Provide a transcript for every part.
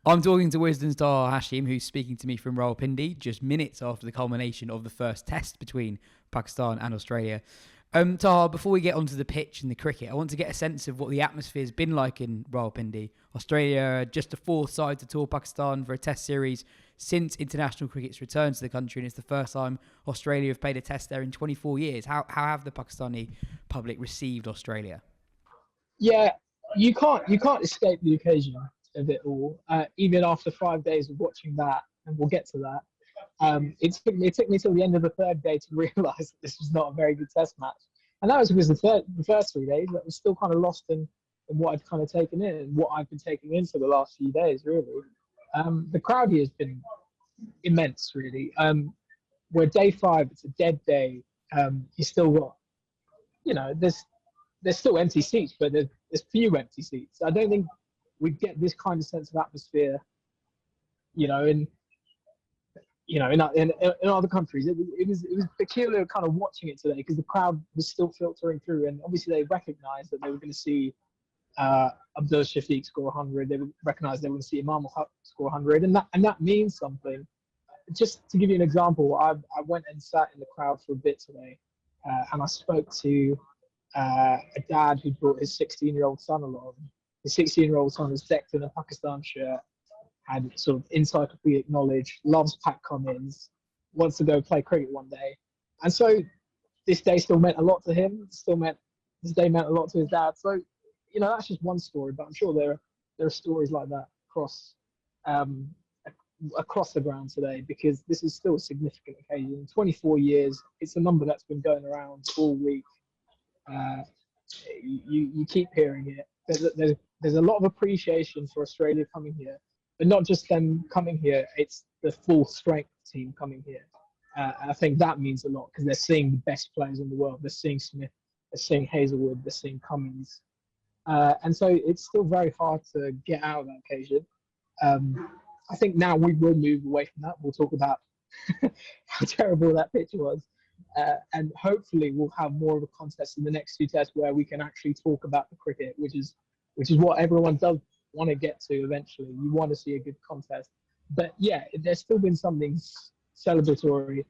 I'm talking to Wisden's Taha Hashim, who's speaking to me from Rawalpindi just minutes after the culmination of the first test between Pakistan and Australia. Taha, before we get onto the pitch and the cricket, I want to get a sense of what the atmosphere's been like in Rawalpindi. Australia, just the fourth side to tour Pakistan for a test series since international cricket's return to the country, and it's the first time Australia have played a test there in 24 years. How have the Pakistani public received Australia? Yeah, you can't escape the occasion of it all. Even after 5 days of watching that, and we'll get to that. It took me till the end of the third day to realise that this was not a very good test match, and that was because the first 3 days that was still kind of lost in what I'd kind of taken in, and what I've been taking in for the last few days. Really, the crowd here has been immense. Really, we're day 5. It's a dead day. You still got, there's still empty seats, but there's few empty seats. I don't think we get this kind of sense of atmosphere, in other countries. It was peculiar kind of watching it today because the crowd was still filtering through, and obviously they recognised that they were going to see Abdul Shafiq score 100. They recognised they were going to see Imam Haq score 100, and that means something. Just to give you an example, I went and sat in the crowd for a bit today, and I spoke to a dad who brought his 16-year-old son along. His 16-year-old son was decked in a Pakistan shirt, had sort of encyclopedic knowledge, loves Pat Cummins, wants to go play cricket one day. And so this day still meant a lot to him, this day meant a lot to his dad. So, that's just one story, but I'm sure there are stories like that across the ground today, because this is still a significant occasion. 24 years, it's a number that's been going around all week. You keep hearing it. There's a lot of appreciation for Australia coming here, but not just them coming here. It's the full strength team coming here. I think that means a lot because they're seeing the best players in the world. They're seeing Smith, they're seeing Hazelwood, they're seeing Cummins, and so it's still very hard to get out of that occasion. I think now we will move away from that. We'll talk about how terrible that pitch was. And hopefully we'll have more of a contest in the next 2 tests where we can actually talk about the cricket, which is what everyone does want to get to eventually. You want to see a good contest. But yeah, there's still been something celebratory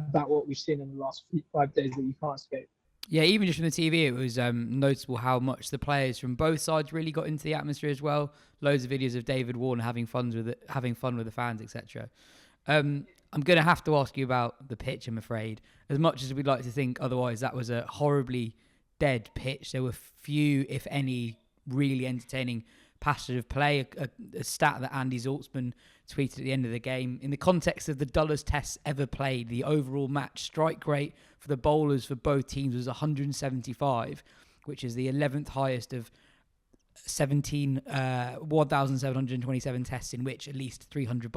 about what we've seen in the last 5 days that you can't escape. Yeah, even just from the TV, it was noticeable how much the players from both sides really got into the atmosphere as well. Loads of videos of David Warner having fun with the fans, etc. I'm going to have to ask you about the pitch, I'm afraid. As much as we'd like to think otherwise, that was a horribly dead pitch. There were few, if any, really entertaining passages of play. A stat that Andy Zaltzman tweeted at the end of the game. In the context of the dullest tests ever played, the overall match strike rate for the bowlers for both teams was 175, which is the 11th highest of 1,727 tests in which at least 300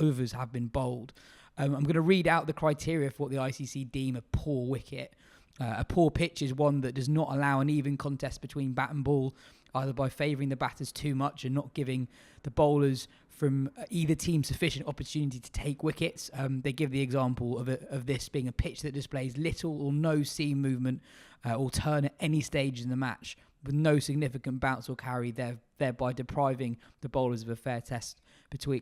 overs have been bowled. I'm going to read out the criteria for what the ICC deem a poor wicket. A poor pitch is one that does not allow an even contest between bat and ball, either by favouring the batters too much and not giving the bowlers from either team sufficient opportunity to take wickets. They give the example of this being a pitch that displays little or no seam movement or turn at any stage in the match, with no significant bounce or carry, thereby depriving the bowlers of a fair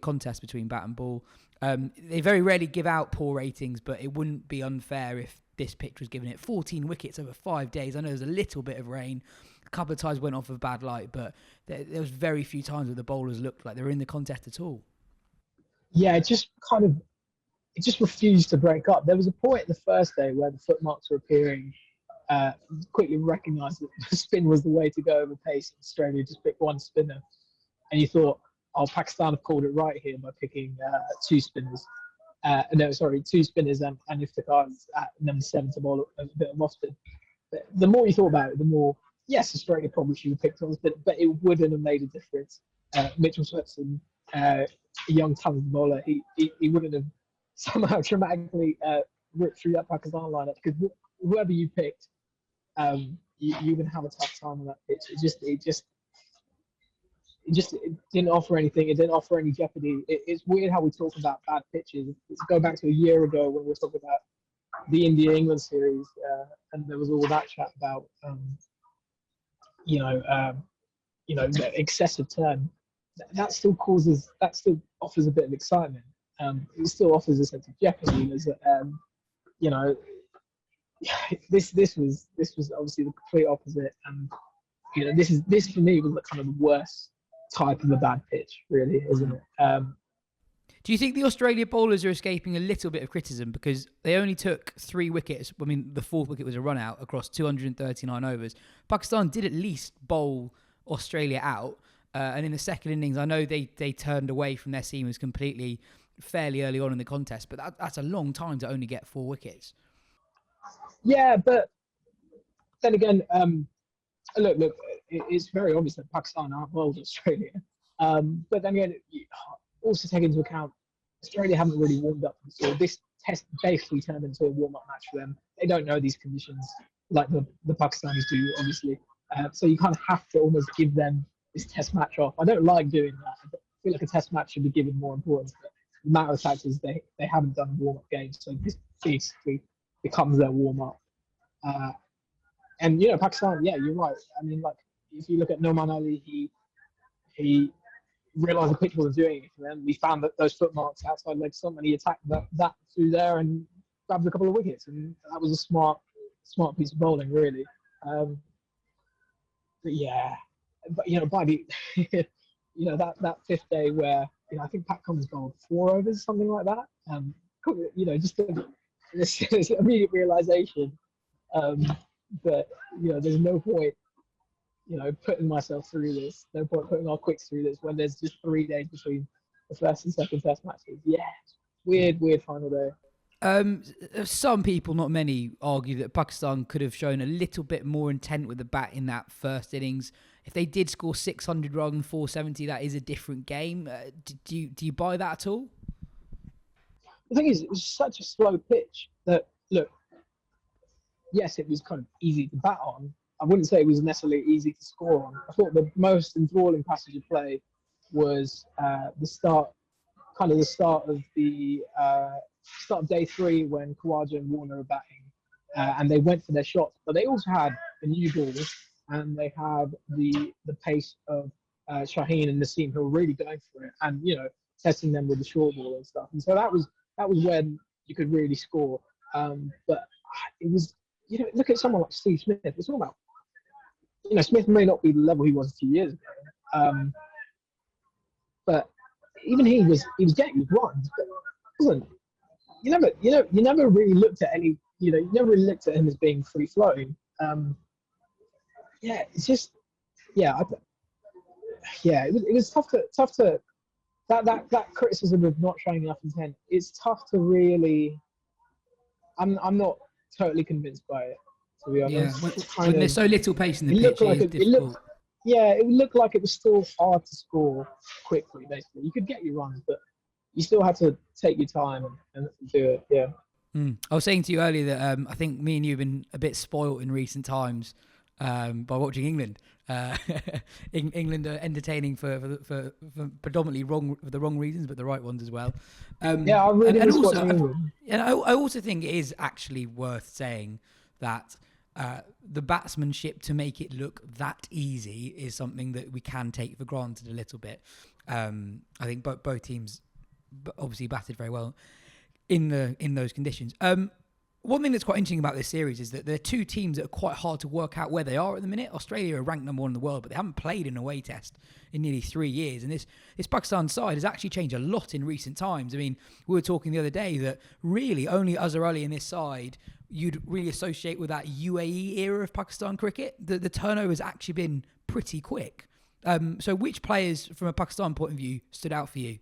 contest between bat and ball. They very rarely give out poor ratings, but it wouldn't be unfair if this pitch was giving it 14 wickets over 5 days. I know there's a little bit of rain. A couple of times went off of bad light, but there was very few times where the bowlers looked like they were in the contest at all. Yeah, it just refused to break up. There was a point in the first day where the footmarks were appearing. Quickly recognised that the spin was the way to go over pace. Australia just picked one spinner, and you thought, Pakistan have called it right here by picking two spinners. Two spinners and Iftikhar at number 7 to bowl a bit of off spin. But the more you thought about it, the more, yes, Australia probably should have picked on spin, but it wouldn't have made a difference. Mitchell Swetson, a young talented bowler, he wouldn't have somehow dramatically ripped through that Pakistan lineup, because whoever you picked, you're going to have a tough time on that pitch. It didn't offer anything. It didn't offer any jeopardy. It's weird how we talk about bad pitches. Let's go back to a year ago when we were talking about the India-England series, and there was all that chat about, the excessive turn. that still offers a bit of excitement. It still offers a sense of jeopardy. You know, this was obviously the complete opposite, and this for me was like kind of the worst type of a bad pitch, really, isn't it? Do you think the Australia bowlers are escaping a little bit of criticism because they only took 3 wickets? I mean, the 4th wicket was a run out across 239 overs. Pakistan did at least bowl Australia out. And in the second innings, I know they turned away from their seamers completely fairly early on in the contest, but that's a long time to only get 4 wickets. Yeah, but then again, look, it's very obvious that Pakistan aren't bowled Australia. But then again, also take into account Australia haven't really warmed up. So this test basically turned into a warm-up match for them. They don't know these conditions like the Pakistanis do, obviously. So you kind of have to almost give them this test match off. I don't like doing that. I feel like a test match should be given more importance. But the matter of fact is they haven't done warm-up games, so this basically becomes their warm-up. And Pakistan, yeah, you're right. I mean, like if you look at Noman Ali, he realised the pitch wasn't doing anything for them. We found that those footmarks outside leg stump, and he attacked that through there and grabbed a couple of wickets, and that was a smart piece of bowling, really. But yeah, by the that 5th day where I think Pat Cummins bowled 4 overs, something like that. Just this immediate realisation that there's no point putting myself through this. No point putting our quicks through this when there's just 3 days between the first and second test matches. Yeah, weird final day. Some people, not many, argue that Pakistan could have shown a little bit more intent with the bat in that first innings. If they did score 600 rather than 470, that is a different game. Do you buy that at all? The thing is, it was such a slow pitch that, look, yes, it was kind of easy to bat on. I wouldn't say it was necessarily easy to score on. I thought the most enthralling passage of play was the start of day 3 when Khawaja and Warner are batting, and they went for their shots. But they also had the new balls, and they had the pace of Shaheen and Naseem, who were really going for it, and testing them with the short ball and stuff. And so that was when you could really score. But it was, look at someone like Steve Smith. It's all about, Smith may not be the level he was a few years ago, but even he was getting his runs. But wasn't, you never really looked at any, you never really looked at him as being free flowing. It's just, it was tough to that criticism of not showing enough intent. It's tough to really. I'm not totally convinced by it, to be honest. Yeah, when there's so little pace in the pitch, it looked like it was still hard to score quickly. Basically, you could get your runs, but you still had to take your time and do it. Yeah. I was saying to you earlier that I think me and you have been a bit spoilt in recent times by watching England. England are entertaining for predominantly the wrong reasons, but the right ones as well. I really and miss also, watching England. And I also think it is actually worth saying that the batsmanship to make it look that easy is something that we can take for granted a little bit. I think both teams obviously batted very well in those conditions. One thing that's quite interesting about this series is that there are 2 teams that are quite hard to work out where they are at the minute. Australia are ranked number 1 in the world, but they haven't played an away test in nearly 3 years. And this Pakistan side has actually changed a lot in recent times. I mean, we were talking the other day that really only Azhar Ali in this side you'd really associate with that UAE era of Pakistan cricket. The turnover has actually been pretty quick. So which players, from a Pakistan point of view, stood out for you?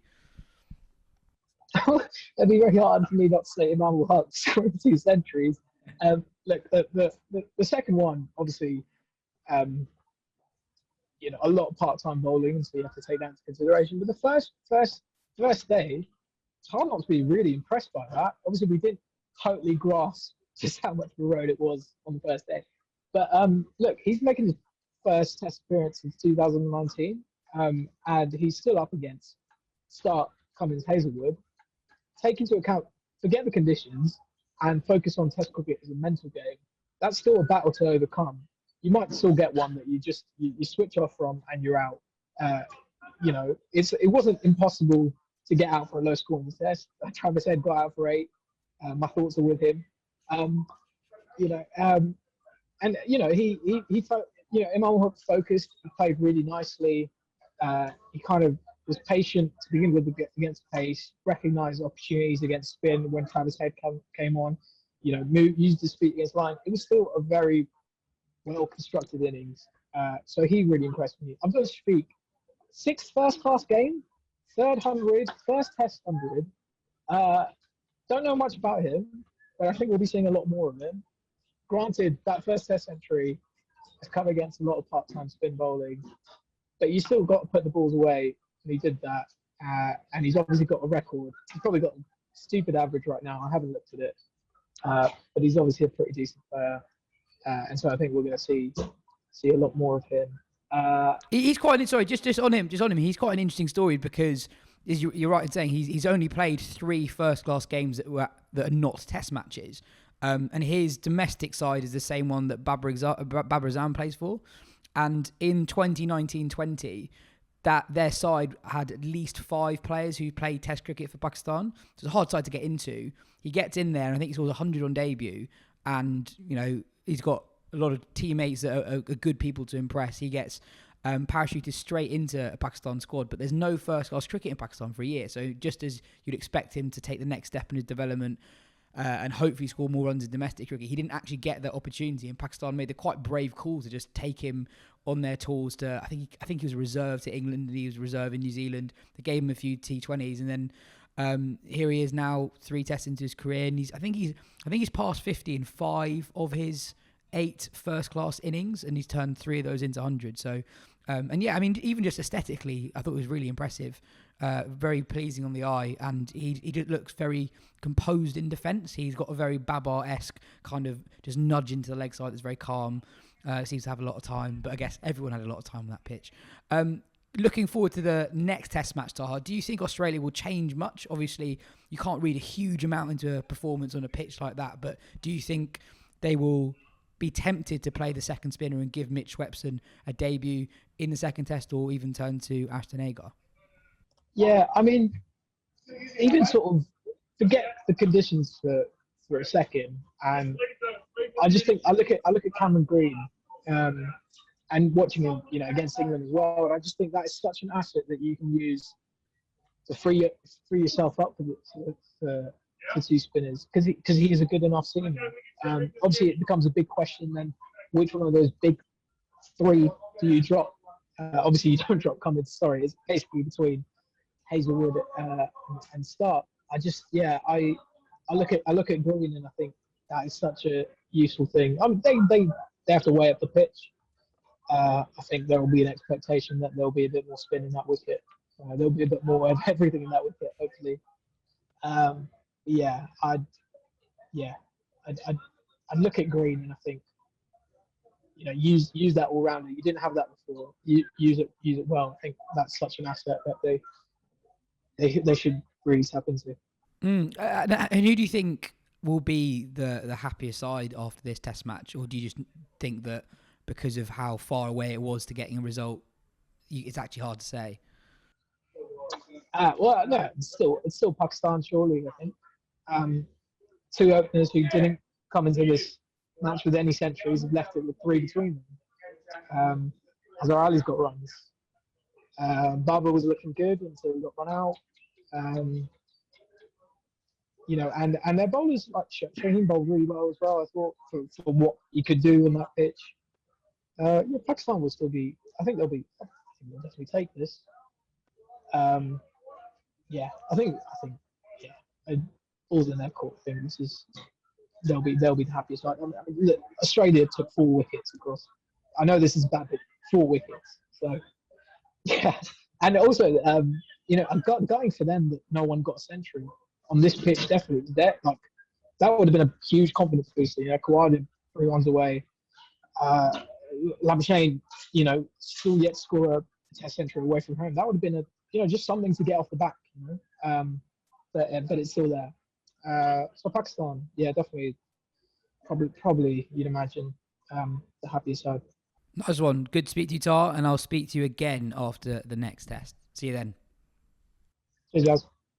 It'd be very hard for me not to say Imam ul Haq scoring 2 centuries. Look, the second one, obviously, a lot of part-time bowling, so you have to take that into consideration. But the first day, it's hard not to be really impressed by that. Obviously, we didn't totally grasp just how much of a road it was on the first day. But look, he's making his first Test appearance since 2019, and he's still up against Stark, Cummins, Hazelwood. Take into account, forget the conditions and focus on Test cricket as a mental game. That's still a battle to overcome. You might still get one that you switch off from and you're out it wasn't impossible to get out for a low scoring test. Travis Head got out for 8. My thoughts are with him. Um, you know, um, and Imam Hook focused. He played really nicely. He kind of was patient to begin with against pace, recognized opportunities against spin when Travis Head came on. Used his feet against line. It was still a very well constructed innings. So he really impressed me. I'm going to speak 6th first class game, 3rd 100, first test 100. Don't know much about him, but I think we'll be seeing a lot more of him. Granted, that first test century has come against a lot of part-time spin bowling, but you still got to put the balls away, and he did that. And he's obviously got a record. He's probably got a stupid average right now. I haven't looked at it, but he's obviously a pretty decent player, and so I think we're going to see a lot more of him. He's quite sorry, just on him. He's quite an interesting story because you're right in saying he's only played 3 first class games that are not test matches, and his domestic side is the same one that Babar Azam plays for, and in 2019-20, that their side had at least 5 players who played test cricket for Pakistan. So it's a hard side to get into. He gets in there, and I think he scores 100 on debut, and he's got a lot of teammates that are good people to impress. He gets parachuted straight into a Pakistan squad, but there's no first-class cricket in Pakistan for a year. So just as you'd expect him to take the next step in his development and hopefully score more runs in domestic cricket, he didn't actually get that opportunity, and Pakistan made the quite brave call to just take him on their tours to. I think he was a reserve to England, and he was a reserve in New Zealand. They gave him a few T20s, and then here he is now 3 tests into his career, and I think he's passed 50 in 5 of his 8 first-class innings, and he's turned 3 of those into 100. So, even just aesthetically, I thought it was really impressive, very pleasing on the eye, and he just looks very composed in defence. He's got a very Babar-esque kind of just nudge into the leg side that's very calm. Seems to have a lot of time, but I guess everyone had a lot of time on that pitch. Looking forward to the next Test match, Taha. Do you think Australia will change much? Obviously, you can't read a huge amount into a performance on a pitch like that, but do you think they will be tempted to play the second spinner and give Mitch Swepson a debut in the second test, or even turn to Ashton Agar? Yeah, I mean, even sort of forget the conditions for a second, and I just think I look at Cameron Green, and watching him, against England as well, and I just think that is such an asset that you can use to free yourself up for 2 spinners, because he is a good enough seamer. Obviously, it becomes a big question then, which one of those big 3 do you drop? Obviously, you don't drop Cummins. Sorry, it's basically between Hazelwood and Stark. I look at Green, and I think that is such a useful thing. They have to weigh up the pitch. I think there will be an expectation that there'll be a bit more spin in that wicket. There'll be a bit more of everything in that wicket, hopefully. I'd look at Green, and I think use that all rounder. You didn't have that before. Use it well. I think that's such an asset that they should really tap into. And who do you think will be the happier side after this Test match, or do you just think that because of how far away it was to getting a result, it's actually hard to say? Well, no, it's still Pakistan, surely. I think 2 openers who didn't come into this match with any centuries have left it with 3 between them. Azhar Ali's got runs. Babar was looking good until he got run out. And their bowlers, like Shaheen bowled really well as well, I thought, for what he could do on that pitch. Pakistan will still be. I think they'll definitely take this. I think all's in their court. I think they'll be the happiest. I mean, look, Australia took 4 wickets across. I know this is bad, but 4 wickets. So yeah, and also I'm gutting for them that no one got a century on this pitch. Definitely, that would have been a huge confidence booster. Kawhi 3 runs away. Labuschagne, still yet to score a Test century away from home. That would have been just something to get off the back. But it's still there. So Pakistan, yeah, definitely, probably you'd imagine the happiest side. Nice one. Good to speak to you, Tar, and I'll speak to you again after the next test. See you then. Cheers, guys.